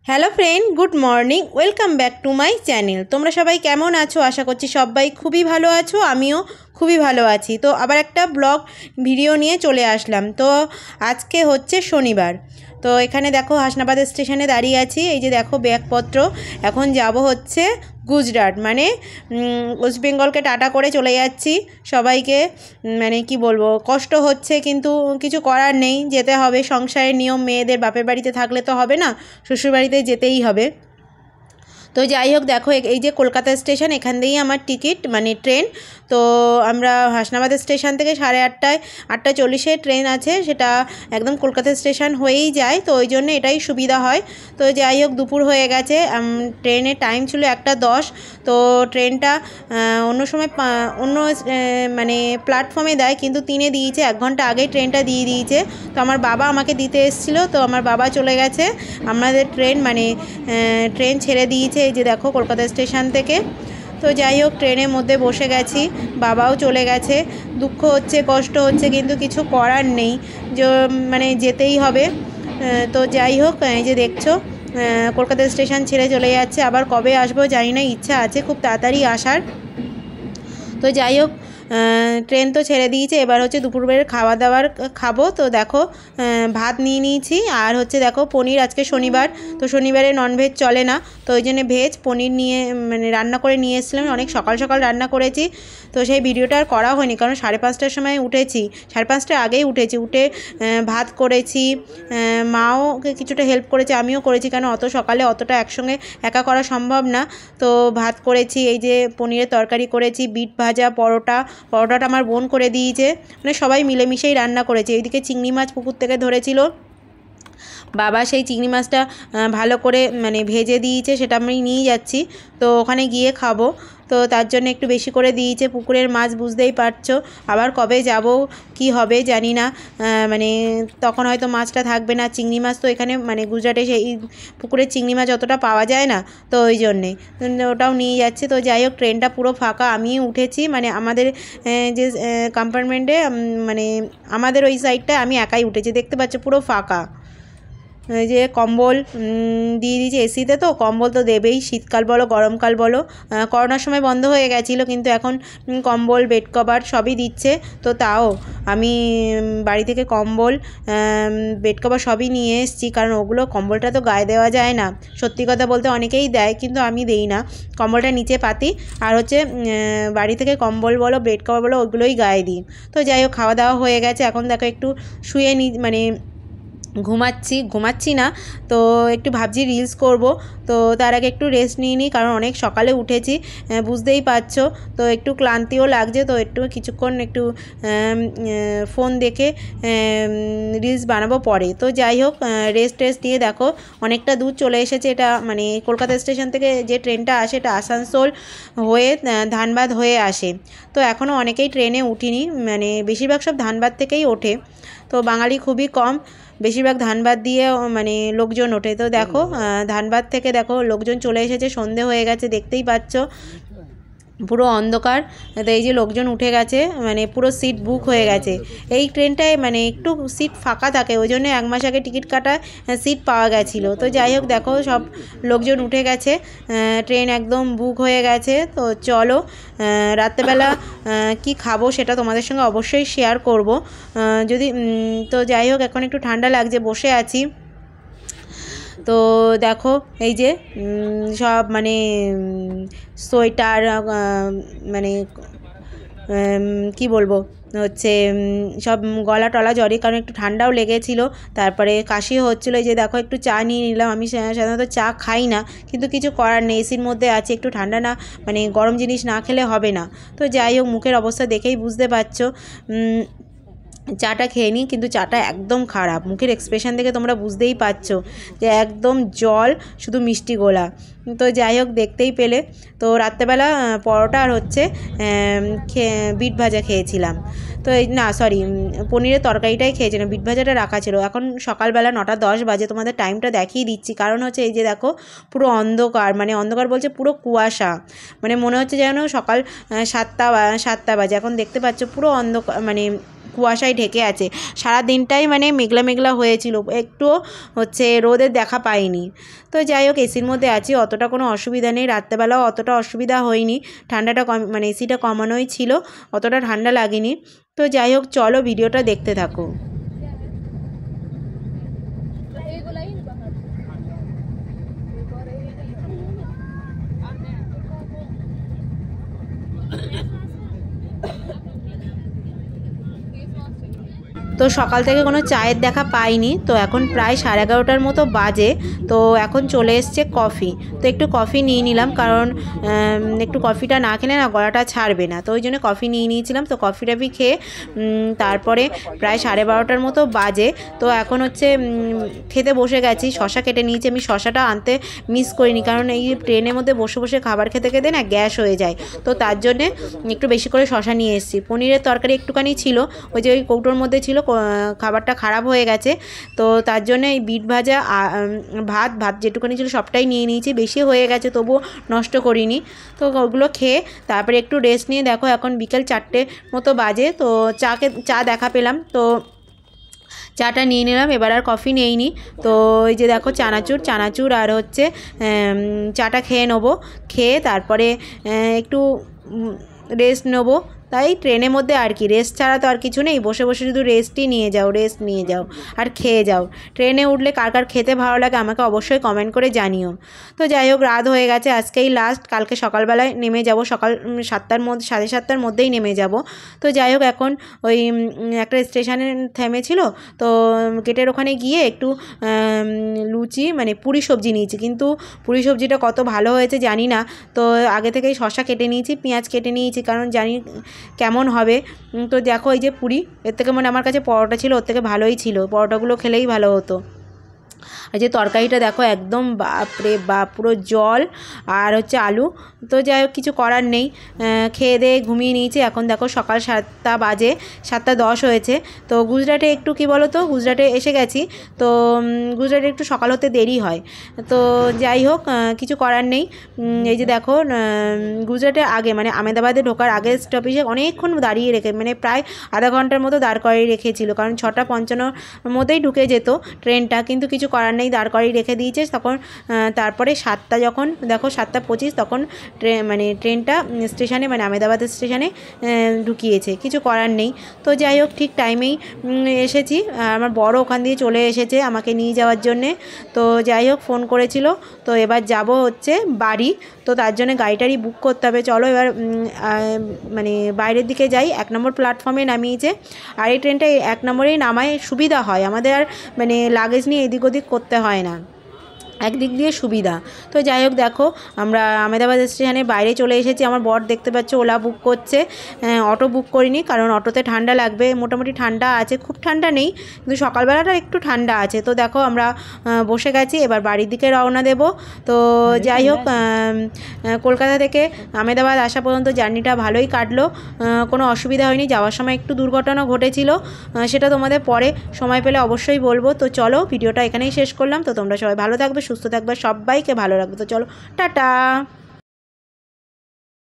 Hello friend, good morning, welcome back to my channel. তোমরা সবাই কেমন আছো? আশা করছি সবাই খুবই ভালো আছো, আমিও খুবই ভালো আছি। তো আবার একটা ব্লগ ভিডিও নিয়ে চলে আসলাম। তো আজকে হচ্ছে শনিবার। তো এখানে দেখো হাসনাবাদ স্টেশনে দাঁড়িয়ে আছি। এই যে দেখো ব্যাগপত্র, এখন যাব হচ্ছে গুজরাট, মানে ওয়েস্ট বেঙ্গলকে টাটা করে চলে যাচ্ছি। সবাইকে মানে কি বলবো, কষ্ট হচ্ছে কিন্তু কিছু করার নেই, যেতে হবে। সংসারের নিয়ম, মেয়েদের বাপের বাড়িতে থাকলে তো হবে না, শ্বশুরবাড়িতে যেতেই হবে। তো যাই হোক, দেখো এই যে কলকাতা স্টেশন, এখান দিয়েই আমার টিকিট, মানে ট্রেন। তো আমরা হাসনাবাদ স্টেশন থেকে 8:30 8:40 ট্রেন আছে, সেটা একদম কলকাতা স্টেশন হয়েই যায়। তো ওই জন্য এটাই সুবিধা হয়। তো যাই হোক, দুপুর হয়ে গেছে, ট্রেনের টাইম ছিল 1:10। তো ট্রেনটা অন্য সময় অন্য মানে প্ল্যাটফর্মে দেয়, কিন্তু 3-এ দিয়েছে, 1 ঘন্টা আগেই ট্রেনটা দিয়ে দিয়েছে। তো আমার বাবা আমাকে দিতে এসেছিলো, তো আমার বাবা চলে গেছে। আমাদের ট্রেন মানে ট্রেন ছেড়ে দিয়েছে, এই যে দেখো কলকাতা স্টেশন থেকে। তো যাই হোক, ট্রেনের মধ্যে বসে গেছি, বাবাও চলে গেছে। দুঃখ হচ্ছে, কষ্ট হচ্ছে, কিন্তু কিছু করার নেই, যে মানে যেতেই হবে। তো যাই হোক, এই যে দেখছো কলকাতা স্টেশন ছেড়ে চলে যাচ্ছে। আবার কবে আসবো জানি না, ইচ্ছা আছে খুব তাড়াতাড়ি আসার। তো যাই হোক, ট্রেন তো ছেড়ে দিয়েছে, এবার হচ্ছে দুপুরবেলার খাওয়া দাওয়ার খাবো। তো দেখো ভাত নিয়ে নিয়েছি, আর হচ্ছে দেখো পনির, আজকে শনিবার, তো শনিবারে ননভেজ চলে না, তো ওই জন্য ভেজ পনির নিয়ে মানে রান্না করে নিয়ে এসেছিলাম। অনেক সকাল সকাল রান্না করেছি, তো সেই ভিডিওটা আর করা হয়নি, কারণ 5:30টার সময় উঠেছি, 5:30টার আগেই উঠেছি। উঠে ভাত করেছি, মাও কিছুটা হেল্প করেছে, আমিও করেছি, কারণ অত সকালে অতটা একসঙ্গে একা করা সম্ভব না। তো ভাত করেছি, এই যে পনিরের তরকারি করেছি, বিট ভাজা, পরোটাটা আমার বোন করে দিয়েছে, মানে সবাই মিলেমিশেই রান্না করেছে। এইদিকে চিংড়ি মাছ পুকুর থেকে ধরেছিল বাবা, সেই চিংড়ি মাছটা ভালো করে মানে ভেজে দিয়েছে, সেটা আমি নিয়ে যাচ্ছি, তো ওখানে গিয়ে খাবো। তো তার জন্য একটু বেশি করে দিয়েছে, পুকুরের মাছ বুঝতেই পারছো। আবার কবে যাব কি হবে জানি না, মানে তখন হয়তো মাছটা থাকবে না। চিংড়ি মাছ তো এখানে মানে গুজরাটে সেই পুকুরের চিংড়ি মাছ অতটা পাওয়া যায় না, তো ওই জন্যে ওটাও নিয়ে যাচ্ছে। তো যাই হোক, ট্রেনটা পুরো ফাঁকা, আমিই উঠেছি, মানে আমাদের যে কম্পার্টমেন্টে, মানে আমাদের ওই সাইডটায় আমি একাই উঠেছি, দেখতে পাচ্ছ পুরো ফাঁকা। এই যে কম্বল দিয়ে দিয়েছে, এসিতে তো কম্বল তো দেবেই, শীতকাল বলো গরমকাল বলো। করোনার সময় বন্ধ হয়ে গেছিলো, কিন্তু এখন কম্বল, বেড কভার সবই দিচ্ছে। তো তাও আমি বাড়ি থেকে কম্বল, বেড কভার সবই নিয়ে এসেছি, কারণ ওগুলো, কম্বলটা তো গায়ে দেওয়া যায় না। সত্যি কথা বলতে অনেকেই দেয়, কিন্তু আমি দেই না, কম্বলটা নিচে পাতি, আর হচ্ছে বাড়ি থেকে কম্বল বলো, বেড কভার বলো, ওগুলোই গায়ে দিই। তো যাই হোক, খাওয়া দাওয়া হয়ে গেছে, এখন দেখো একটু শুয়ে মানে ঘুমাচ্ছি না, তো একটু ভাবছি রিলস করব। তো তার আগে একটু রেস্ট নিয়ে নিই, কারণ অনেক সকালে উঠেছি, বুঝতেই পারছো। তো একটু ক্লান্তিও লাগছে, তো একটু কিছুক্ষণ একটু ফোন দেখে রিলস বানাবো পরে। তো যাই হোক, রেস্ট নিয়ে দেখো অনেকটা দূর চলে এসেছে। এটা মানে কলকাতা স্টেশন থেকে যে ট্রেনটা আসে, এটা আসানসোল হয়ে ধানবাদ হয়ে আসে। তো এখনও অনেকেই ট্রেনে উঠিনি, মানে বেশিরভাগ সব ধানবাদ থেকেই ওঠে। তো বাঙালি খুবই কম, বেশিরভাগ ধানবাদ দিয়ে মানে লোকজন ওঠে। তো দেখো ধানবাদ থেকে দেখো লোকজন চলে এসেছে, সন্ধে হয়ে গেছে, দেখতেই পাচ্ছ পুরো অন্ধকার। তো এই যে লোকজন উঠে গেছে, মানে পুরো সিট বুক হয়ে গেছে। এই ট্রেনটায় মানে একটু সিট ফাঁকা থাকে, ওই জন্য 1 মাস আগে টিকিট কাটা সিট পাওয়া গেছিলো। তো যাই হোক, দেখো সব লোকজন উঠে গেছে, ট্রেন একদম বুক হয়ে গেছে। তো চলো, রাত্রেবেলা কি খাবো সেটা তোমাদের সঙ্গে অবশ্যই শেয়ার করব যদি। তো যাই হোক, এখন একটু ঠান্ডা লাগছে, বসে আছি। তো দেখো এই যে সব মানে সোয়েটার, মানে কি বলবো, হচ্ছে সব গলা টলা জড়িয়ে, কারণ একটু ঠান্ডাও লেগেছিলো, তারপরে কাশিও হচ্ছিলো। এই যে দেখো একটু চা নিয়ে নিলাম, আমি সাধারণত চা খাই না, কিন্তু কিছু করার নেই, এসির মধ্যে আছে, একটু ঠান্ডা না, মানে গরম জিনিস না খেলে হবে না। তো যাই হোক, মুখের অবস্থা দেখেই বুঝতে পারছো, চাটা খেয়ে নিই, কিন্তু চাটা একদম খারাপ, মুখের এক্সপ্রেশন দেখে তোমরা বুঝতেই পারছো যে একদম জল, শুধু মিষ্টি গোলা। তো যাই হোক, দেখতেই পেলে। তো রাত্রেবেলা পরোটা আর হচ্ছে বিট ভাজা খেয়েছিলাম। তো না সরি, পনিরের তরকারিটাই খেয়েছিলাম, বিট ভাজাটা রাখা ছিল। এখন সকালবেলা 9:10 বাজে, তোমাদের টাইমটা দেখিয়ে দিচ্ছি, কারণ হচ্ছে এই যে দেখো পুরো অন্ধকার, মানে অন্ধকার বলছে পুরো কুয়াশা, মানে মনে হচ্ছে যেন সকাল 7টা বাজে। এখন দেখতে পাচ্ছ পুরো অন্ধকার, মানে কুয়াশায় ঢেকে আছে। সারা দিনটাই মানে মেঘলা মেঘলা হয়েছিল, একটুও হচ্ছে রোদের দেখা পাইনি। তো যাই হোক এসির মধ্যে আছি, অতটা কোনো অসুবিধা নেই, রাত্রেবেলাও অতটা অসুবিধা হয়নি, ঠান্ডাটা মানে এসিটা কমানোই ছিল, অতটা ঠান্ডা লাগেনি। তো যাই হোক চলো ভিডিওটা দেখতে থাকো। তো সকাল থেকে কোনো চায়ের দেখা পাইনি, তো এখন প্রায় 11:30টার মতো বাজে। তো এখন চলে এসছে কফি, তো একটু কফি নিয়ে নিলাম, কারণ একটু কফিটা না খেলে না গলাটা ছাড়বে না, তো ওই জন্য কফি নিয়ে নিয়েছিলাম। তো কফি টফি খেয়ে তারপরে প্রায় 12:30টার মতো বাজে। তো এখন হচ্ছে খেতে বসে গেছি, শশা কেটে নিয়েছি। আমি শশাটা আনতে মিস করিনি, কারণ এই ট্রেনের মধ্যে বসে বসে খাবার খেতে খেতে না গ্যাস হয়ে যায়, তো তার জন্যে একটু বেশি করে শশা নিয়ে এসেছি। পনিরের তরকারি একটুখানি ছিল, ওই যে ওই কৌটোর মধ্যে ছিল, খাবারটা খারাপ হয়ে গেছে, তো তার জন্য এই বিট ভাজা ভাত যেটুকুনি ছিল সবটাই নিয়ে নিয়েছি, বেশি হয়ে গেছে তবুও নষ্ট করিনি। তো ওগুলো খেয়ে তারপরে একটু রেস্ট নিয়ে দেখো এখন বিকেল 4টে মতো বাজে। তো চা দেখা পেলাম, তো চাটা নিয়ে নিলাম, এবার আর কফি নেইনি। তো এই যে দেখো চানাচুর আর হচ্ছে চাটা খেয়ে নেবো, খেয়ে তারপরে একটু রেস্ট নেবো। তাই ট্রেনের মধ্যে আর কি রেস্ট ছাড়া তো আর কিছু নেই, বসে বসে শুধু রেস্ট নিয়ে যাও আর খেয়ে যাও। ট্রেনে উঠলে কার কার খেতে ভালো লাগে আমাকে অবশ্যই কমেন্ট করে জানিও। তো যাই হোক রাত হয়ে গেছে, আজকেই লাস্ট, কালকে সকালবেলায় নেমে যাব, সকাল 7টার মধ্যে 7:30টার মধ্যেই নেমে যাব। তো যাই হোক এখন ওই একটা স্টেশনে থেমেছিল, তো গেটের ওখানে গিয়ে একটু লুচি মানে পুরি সবজি নিয়েছি, কিন্তু পুরি সবজিটা কত ভালো হয়েছে জানি না। তো আগে থেকেই শসা কেটে নিয়েছি, পেঁয়াজ কেটে নিয়েছি, কারণ জানি কেমন হবে। তো দেখো এই যে পুরি, এর থেকে মানে আমার কাছে পরোটা ছিল, ওর থেকে ভালোই ছিল, পরোটাগুলো খেলেই ভালো হতো। আর যে তরকারিটা দেখো একদম বাপরে বাপ, পুরো জল আর হচ্ছে আলু। তো যাই হোক কিছু করার নেই, খেয়ে দিয়ে ঘুমিয়ে নিয়েছি। এখন দেখো সকাল 7টা বাজে, 7:10 হয়েছে। তো গুজরাটে একটু কি বলো তো, গুজরাটে এসে গেছি, তো গুজরাটে একটু সকাল হতে দেরি হয়। তো যাই হোক কিছু করার নেই। এই যে দেখো গুজরাটে আগে মানে আহমেদাবাদে ঢোকার আগের স্টপেজে অনেকক্ষণ দাঁড়িয়ে রেখে, মানে প্রায় আধা ঘন্টার মতো দাঁড় করিয়ে রেখেছিল, কারণ 6:55 মধ্যেই ঢুকে যেত ট্রেনটা, কিন্তু কিছু করার নেই, দাঁড় করিয়ে রেখে দিয়েছে। তখন তারপরে 7টা যখন দেখো 7:25 তখন ট্রেনটা স্টেশনে মানে আহমেদাবাদ স্টেশনে ঢুকিয়েছে, কিছু করার নেই। তো যাই হোক ঠিক টাইমেই এসেছি, আমার বড় ওখান দিয়ে চলে এসেছে আমাকে নিয়ে যাওয়ার জন্যে। তো যাই হোক ফোন করেছিল, তো এবার যাব হচ্ছে বাড়ি, তো তার জন্য গাড়িটারই বুক করতে হবে। চলো এবার মানে বাইরের দিকে যাই, 1 নম্বর প্ল্যাটফর্মে নামিয়েছে, আর এই ট্রেনটা 1 নম্বরেই নামায়, সুবিধা হয় আমাদের, আর মানে লাগেজ নিয়ে এদিক ওদিক করতে হয় না, একদিক দিয়ে সুবিধা। তো যাই হোক দেখো আমরা আহমেদাবাদ স্টেশনের বাইরে চলে এসেছি। আমার বর দেখতে পাচ্ছ ওলা বুক করছে, অটো বুক করিনি, কারণ অটোতে ঠান্ডা লাগবে, মোটামুটি ঠান্ডা আছে, খুব ঠান্ডা নেই, কিন্তু সকালবেলাটা একটু ঠান্ডা আছে। তো দেখো আমরা বসে গেছি, এবার বাড়ির দিকে রওনা দেব। তো যাই হোক কলকাতা থেকে আহমেদাবাদ আসা পর্যন্ত জার্নিটা ভালোই কাটলো, কোনো অসুবিধা হয়নি। যাওয়ার সময় একটু দুর্ঘটনা ঘটেছিল, সেটা তোমাদের পরে সময় পেলে অবশ্যই বলবো। তো চলো ভিডিওটা এখানেই শেষ করলাম। তো তোমরা সবাই ভালো থাকবে, সুস্থ থাকবে, সবাইকে ভালো রাখবে। তো চলো টাটা।